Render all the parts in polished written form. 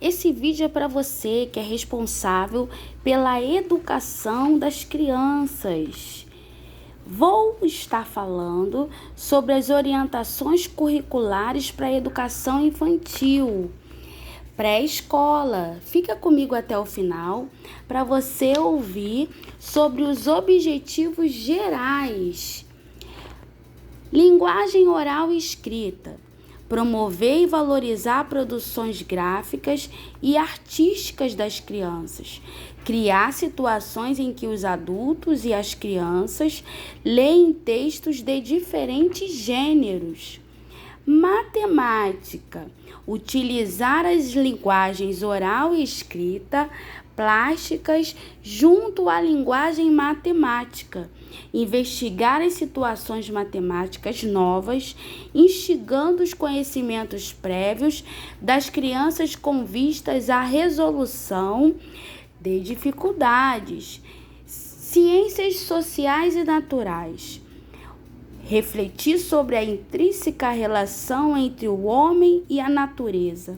Esse vídeo é para você que é responsável pela educação das crianças. Vou estar falando sobre as orientações curriculares para a educação infantil, pré-escola. Fica comigo até o final para você ouvir sobre os objetivos gerais. Linguagem oral e escrita. Promover e valorizar produções gráficas e artísticas das crianças. Criar situações em que os adultos e as crianças leem textos de diferentes gêneros. Matemática. Utilizar as linguagens oral e escrita plásticas junto à linguagem matemática. Investigar as situações matemáticas novas, instigando os conhecimentos prévios das crianças com vistas à resolução de dificuldades. Ciências sociais e naturais. Refletir sobre a intrínseca relação entre o homem e a natureza.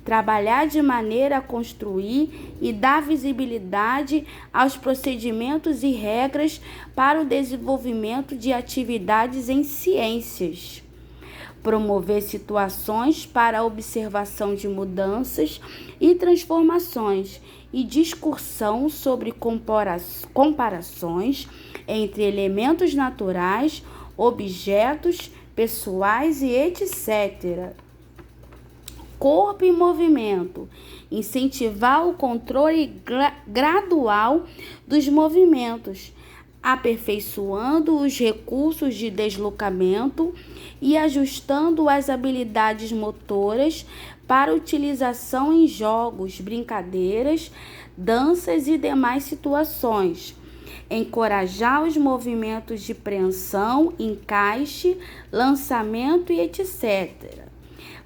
Trabalhar de maneira a construir e dar visibilidade aos procedimentos e regras para o desenvolvimento de atividades em ciências. Promover situações para a observação de mudanças e transformações e discussão sobre comparações entre elementos naturais, objetos, pessoais e etc. Corpo em movimento. Incentivar o controle gradual dos movimentos, aperfeiçoando os recursos de deslocamento e ajustando as habilidades motoras para utilização em jogos, brincadeiras, danças e demais situações. Encorajar os movimentos de preensão, encaixe, lançamento e etc.,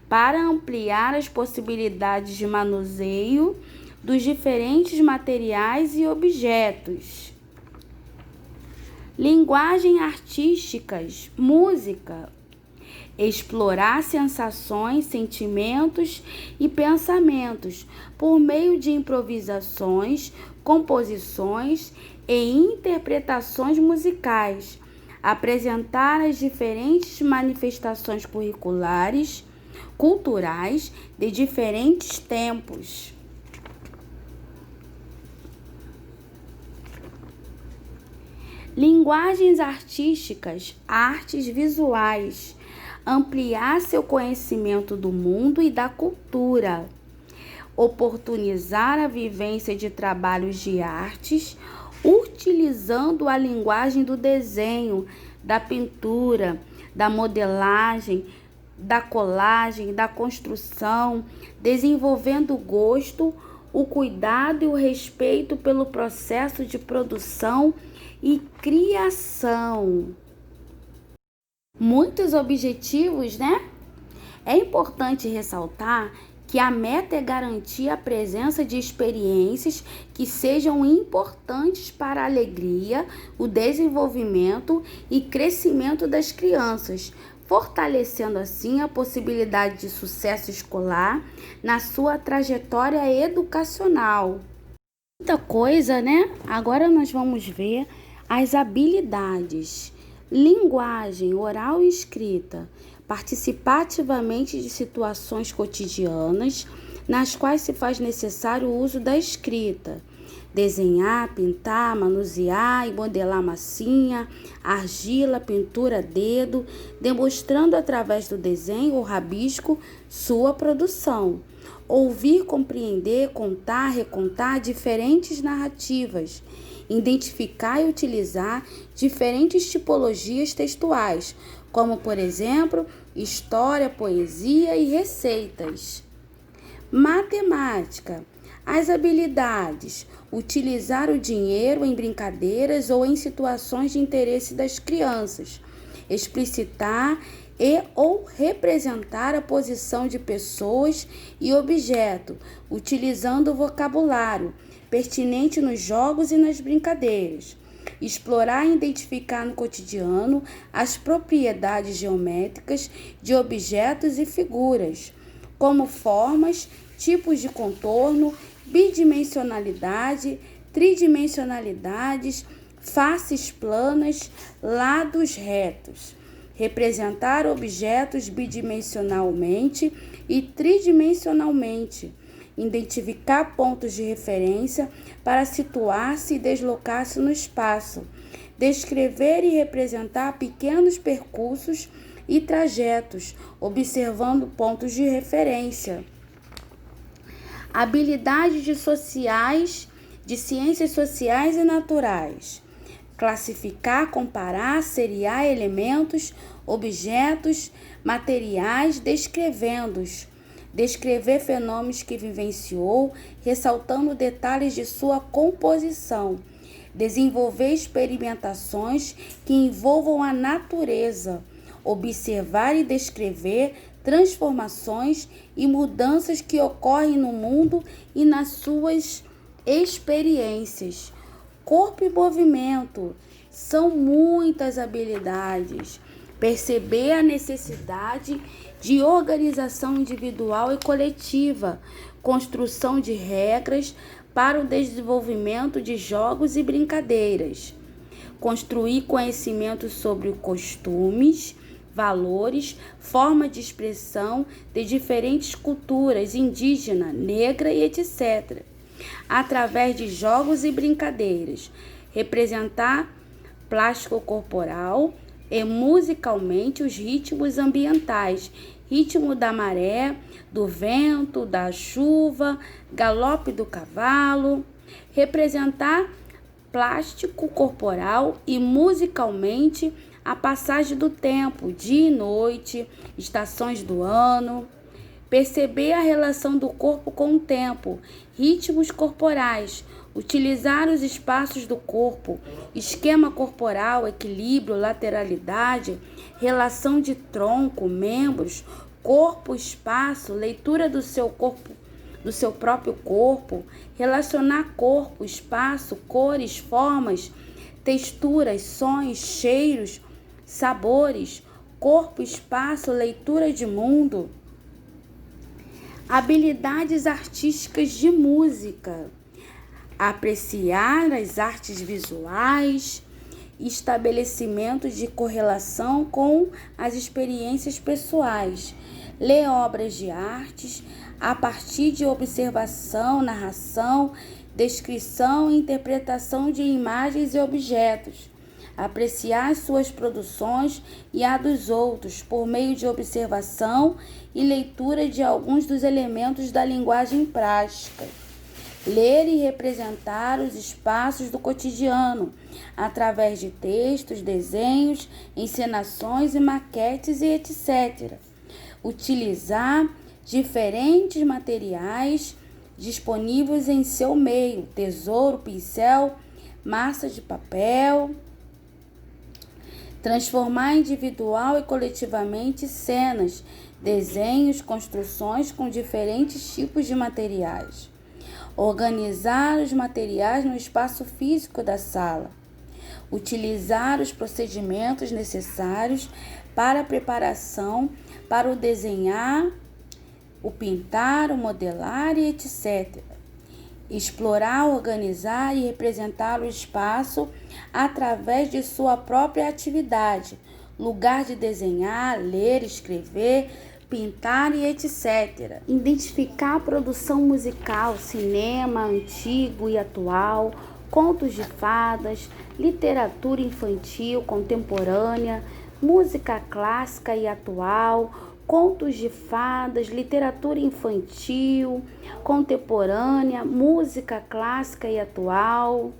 para ampliar as possibilidades de manuseio dos diferentes materiais e objetos. Linguagem artísticas, música. Explorar sensações, sentimentos e pensamentos por meio de improvisações, composições e interpretações musicais. Apresentar as diferentes manifestações curriculares, culturais de diferentes tempos. Linguagens artísticas, artes visuais. Ampliar seu conhecimento do mundo e da cultura. Oportunizar a vivência de trabalhos de artes, utilizando a linguagem do desenho, da pintura, da modelagem, da colagem, da construção, desenvolvendo o gosto, o cuidado e o respeito pelo processo de produção e criação. Muitos objetivos, né? É importante ressaltar que a meta é garantir a presença de experiências que sejam importantes para a alegria, o desenvolvimento e crescimento das crianças, fortalecendo assim a possibilidade de sucesso escolar na sua trajetória educacional. Muita coisa, né? Agora nós vamos ver as habilidades. Linguagem oral e escrita. Participar ativamente de situações cotidianas nas quais se faz necessário o uso da escrita. Desenhar, pintar, manusear e modelar massinha, argila, pintura a dedo, demonstrando através do desenho ou rabisco sua produção. Ouvir, compreender, contar, recontar diferentes narrativas. Identificar e utilizar diferentes tipologias textuais, como, por exemplo, história, poesia e receitas. Matemática. As habilidades: utilizar o dinheiro em brincadeiras ou em situações de interesse das crianças. Explicitar e ou representar a posição de pessoas e objeto, utilizando o vocabulário pertinente nos jogos e nas brincadeiras. Explorar e identificar no cotidiano as propriedades geométricas de objetos e figuras. como formas, tipos de contorno, bidimensionalidade, tridimensionalidades, faces planas, lados retos. Representar objetos bidimensionalmente e tridimensionalmente. Identificar pontos de referência para situar-se e deslocar-se no espaço. Descrever e representar pequenos percursos e trajetos, observando pontos de referência. Habilidades de ciências sociais e naturais. Classificar, comparar, seriar elementos, objetos, materiais, descrevendo-os. Descrever fenômenos que vivenciou, ressaltando detalhes de sua composição. Desenvolver experimentações que envolvam a natureza. Observar e descrever transformações e mudanças que ocorrem no mundo e nas suas experiências. Corpo e movimento são muitas habilidades. Perceber a necessidade de organização individual e coletiva, construção de regras para o desenvolvimento de jogos e brincadeiras. Construir conhecimento sobre costumes, valores, forma de expressão de diferentes culturas, indígena, negra e etc., através de jogos e brincadeiras. Representar plástico corporal e musicalmente os ritmos ambientais, ritmo da maré, do vento, da chuva, galope do cavalo. Representar plástico corporal e musicalmente a passagem do tempo, dia e noite, estações do ano. Perceber a relação do corpo com o tempo, ritmos corporais, utilizar os espaços do corpo, esquema corporal, equilíbrio, lateralidade, relação de tronco, membros, corpo, espaço, leitura do seu corpo, do seu próprio corpo, relacionar corpo, espaço, cores, formas, texturas, sons, cheiros, sabores, corpo, espaço, leitura de mundo. Habilidades artísticas de música. Apreciar as artes visuais, estabelecimento de correlação com as experiências pessoais. Ler obras de artes a partir de observação, narração, descrição e interpretação de imagens e objetos. Apreciar suas produções e a dos outros por meio de observação e leitura de alguns dos elementos da linguagem plástica. Ler e representar os espaços do cotidiano através de textos, desenhos, encenações e maquetes e etc. Utilizar diferentes materiais disponíveis em seu meio, tesouro, pincel, massa de papel. Transformar individual e coletivamente cenas, desenhos, construções com diferentes tipos de materiais. Organizar os materiais no espaço físico da sala. Utilizar os procedimentos necessários para a preparação, para o desenhar, o pintar, o modelar e etc. Explorar, organizar e representar o espaço através de sua própria atividade, lugar de desenhar, ler, escrever, pintar e etc. Identificar a produção musical, cinema antigo e atual, contos de fadas, literatura infantil contemporânea, música clássica e atual, contos de fadas, literatura infantil contemporânea, música clássica e atual.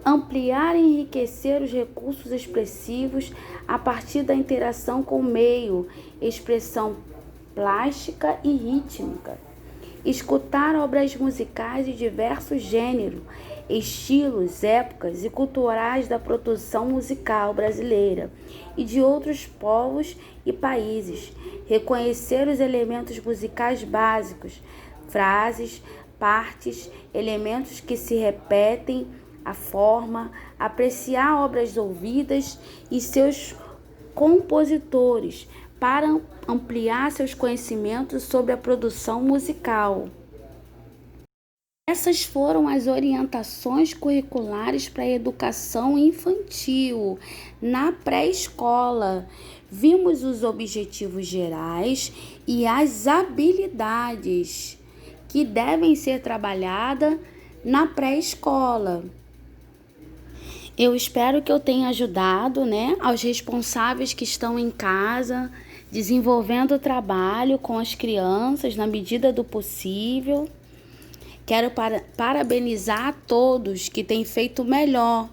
Ampliar e enriquecer os recursos expressivos a partir da interação com o meio, expressão plástica e rítmica. Escutar obras musicais de diversos gêneros, estilos, épocas e culturais da produção musical brasileira e de outros povos e países. Reconhecer os elementos musicais básicos, frases, partes, elementos que se repetem, a forma, apreciar obras ouvidas e seus compositores, para ampliar seus conhecimentos sobre a produção musical. Essas foram as orientações curriculares para a educação infantil na pré-escola. Vimos os objetivos gerais e as habilidades que devem ser trabalhadas na pré-escola. Eu espero que eu tenha ajudado, aos responsáveis que estão em casa, desenvolvendo o trabalho com as crianças na medida do possível. Quero parabenizar a todos que têm feito o melhor